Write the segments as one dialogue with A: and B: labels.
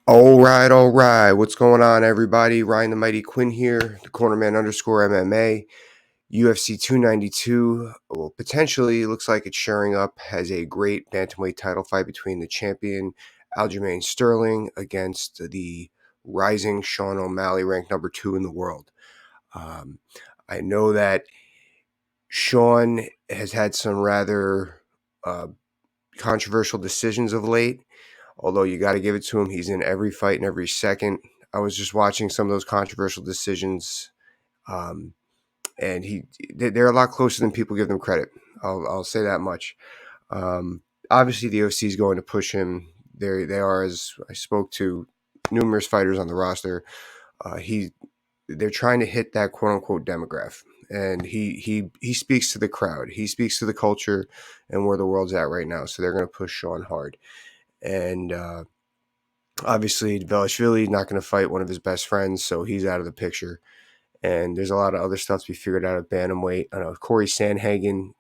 A: All right. What's going on, everybody? Ryan the Mighty Quinn here, the Cornerman _MMA, UFC 292. Well, potentially looks like it's sharing up as a great Bantamweight title fight between the champion Aljamain Sterling against the rising Sean O'Malley, ranked number 2 in the world. Um, I know that Sean has had some rather uh, controversial decisions of late. Although you got to give it to him, he's in every fight and every second. I was just watching some of those controversial decisions, um, and they're a lot closer than people give them credit. I'll say that much. Obviously, the UFC is going to push him. They are, as I spoke to numerous fighters on the roster. They're trying to hit that quote unquote demographic, and he speaks to the crowd. He speaks to the culture and where the world's at right now. So they're going to push Sean hard, and obviously, Velishvili not going to fight one of his best friends, so he's out of the picture. And there's a lot of other stuff to be figured out at bantamweight. I know Corey Sandhagen.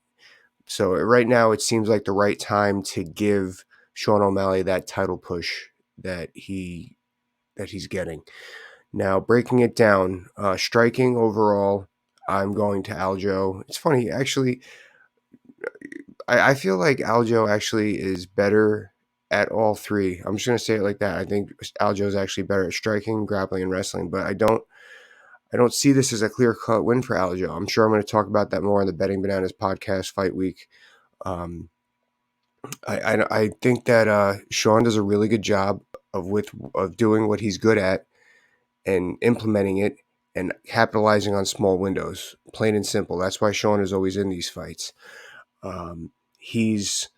A: So right now, it seems like the right time to give Sean O'Malley that title push that he's getting. Now, breaking it down, striking overall, I'm going to Aljo. It's funny, actually. I feel like Aljo actually is better at all three. I'm just gonna say it like that. I think Aljo is actually better at striking, grappling, and wrestling. But I don't see this as a clear cut win for Aljo. I'm sure I'm going to talk about that more on the Betting Bananas podcast fight week. Um, I think that Sean does a really good job of doing what he's good at and implementing it and capitalizing on small windows. Plain and simple. That's why Sean is always in these fights. Um, he's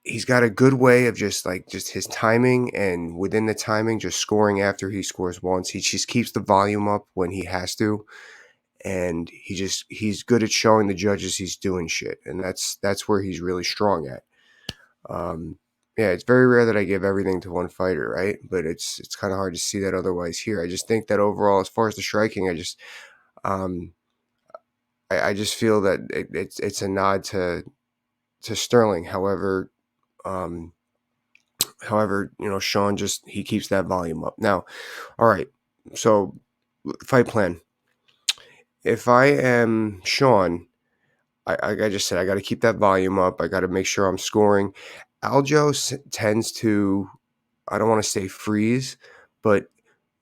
A: he's got a good way of just his timing, and within the timing just scoring after he scores once. He just keeps the volume up when he has to, and he's good at showing the judges he's doing shit, and that's where he's really strong at. um yeah, it's very rare that I give everything to one fighter, right? But it's kind of hard to see that otherwise here. I just think that overall, as far as the striking, um I just feel that it's a nod to Sterling. Um However, Sean he keeps that volume up. Now, all right. So, fight plan. If I am Sean, like I just said, I got to keep that volume up. I got to make sure I'm scoring. Aljo tends to, I don't want to say freeze, but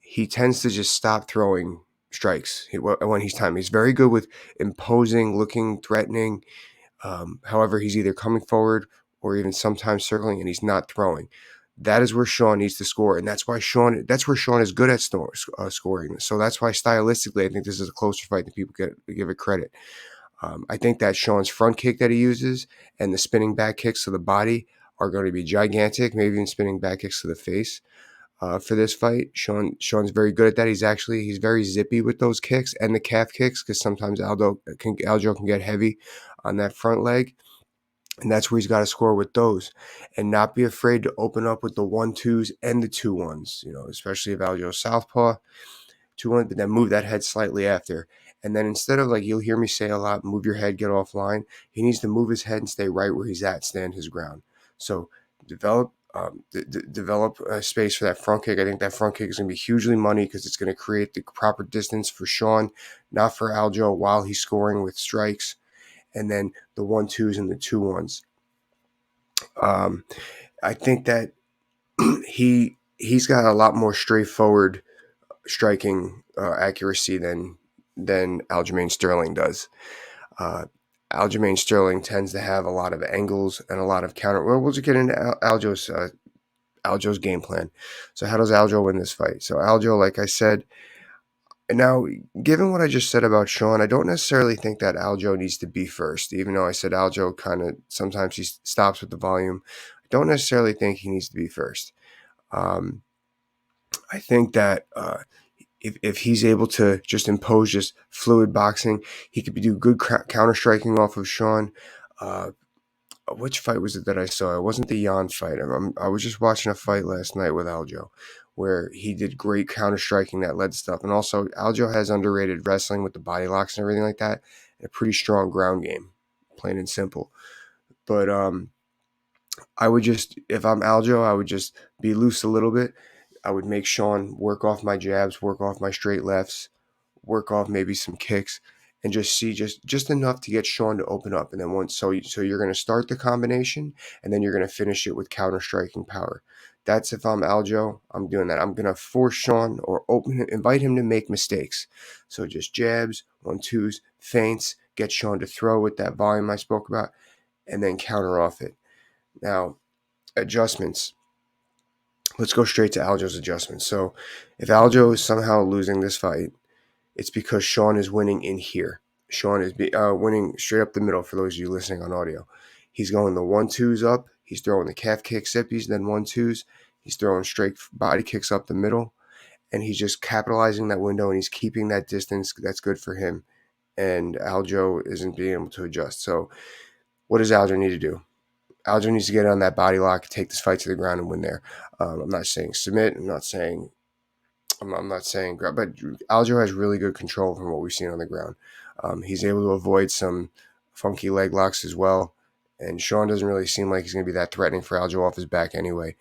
A: he tends to just stop throwing strikes when he's timing. He's very good with imposing, looking threatening. However, he's either coming forward or even sometimes circling, and he's not throwing. That is where Sean needs to score, and that's where Sean is good at scoring. So that's why stylistically, I think this is a closer fight than people give it credit. I think that Sean's front kick that he uses and the spinning back kicks to the body are going to be gigantic, maybe even spinning back kicks to the face. For this fight, Sean's very good at that. He's very zippy with those kicks and the calf kicks, because sometimes Aljo can get heavy on that front leg, and that's where he's got to score with those, and not be afraid to open up with the 1-2s and the 2-1s. Especially if Aljo's southpaw, 2-1, but then move that head slightly after. And then instead of, like you'll hear me say a lot, move your head, get offline, he needs to move his head and stay right where he's at, stand his ground. So develop a space for that front kick. I think that front kick is going to be hugely money, because it's going to create the proper distance for Sean, not for Aljo, while he's scoring with strikes. And then the 1-2s and the 2-1s. Um, I think that he's got a lot more straightforward striking accuracy than Aljamain Sterling does. Uh, Aljamain Sterling tends to have a lot of angles and a lot of counter. Well, we'll just get into Aljo's game plan. So how does Aljo win this fight? So Aljo, like I said, and now, given what I just said about Sean, I don't necessarily think that Aljo needs to be first, even though I said Aljo kind of sometimes he stops with the volume. I don't necessarily think he needs to be first. Um, I think that if he's able to just impose just fluid boxing, he could do good counter striking off of Sean. Uh, which fight was it that I saw? It wasn't the Jan fight. I was just watching a fight last night with Aljo, where he did great counter striking that led stuff. And also, Aljo has underrated wrestling with the body locks and everything like that, and a pretty strong ground game, plain and simple. But if I'm Aljo, I would just be loose a little bit. I would make Sean work off my jabs, work off my straight lefts, work off maybe some kicks, and just see just enough to get Sean to open up. And then so you're going to start the combination, and then you're going to finish it with counter striking power. That's if I'm Aljo, I'm doing that. I'm going to force Sean or invite him to make mistakes. So just jabs, 1-2s, feints, get Sean to throw with that volume I spoke about, and then counter off it. Now, adjustments. Let's go straight to Aljo's adjustments. So if Aljo is somehow losing this fight, it's because Sean is winning in here. Sean is winning straight up the middle for those of you listening on audio. He's going the 1-2s up. He's throwing the calf kick sippies, then 1-2s. He's throwing straight body kicks up the middle. And he's just capitalizing that window, and he's keeping that distance. That's good for him. And Aljo isn't being able to adjust. So what does Aljo need to do? Aljo needs to get on that body lock, take this fight to the ground, and win there. I'm not saying submit. I'm not saying, but Aljo has really good control from what we've seen on the ground. He's able to avoid some funky leg locks as well. And Sean doesn't really seem like he's going to be that threatening for Aljo off his back anyway.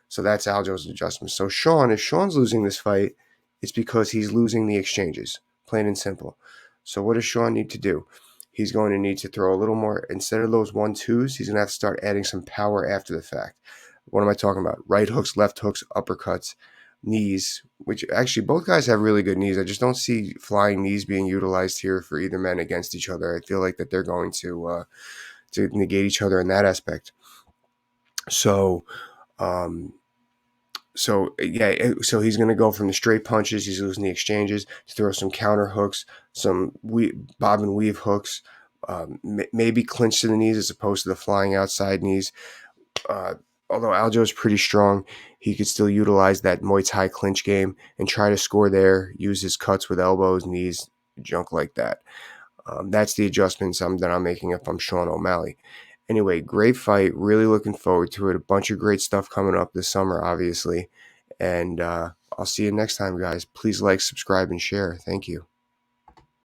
A: So that's Aljo's adjustment. So if Sean's losing this fight, it's because he's losing the exchanges, plain and simple. So what does Sean need to do? He's going to need to throw a little more. Instead of those 1-2s, he's going to have to start adding some power after the fact. What am I talking about? Right hooks, left hooks, uppercuts, knees, which actually both guys have really good knees. I just don't see flying knees being utilized here for either men against each other. I feel like that they're going to negate each other in that aspect. So so he's going to go from the straight punches. He's losing the exchanges to throw some counter hooks, some bob and weave hooks, maybe clinch to the knees as opposed to the flying outside knees. Although Aljo is pretty strong, he could still utilize that Muay Thai clinch game and try to score there, use his cuts with elbows, knees, junk like that. That's the adjustments that I'm making if I'm Sean O'Malley. Anyway, great fight. Really looking forward to it. A bunch of great stuff coming up this summer, obviously. And I'll see you next time, guys. Please like, subscribe, and share. Thank you.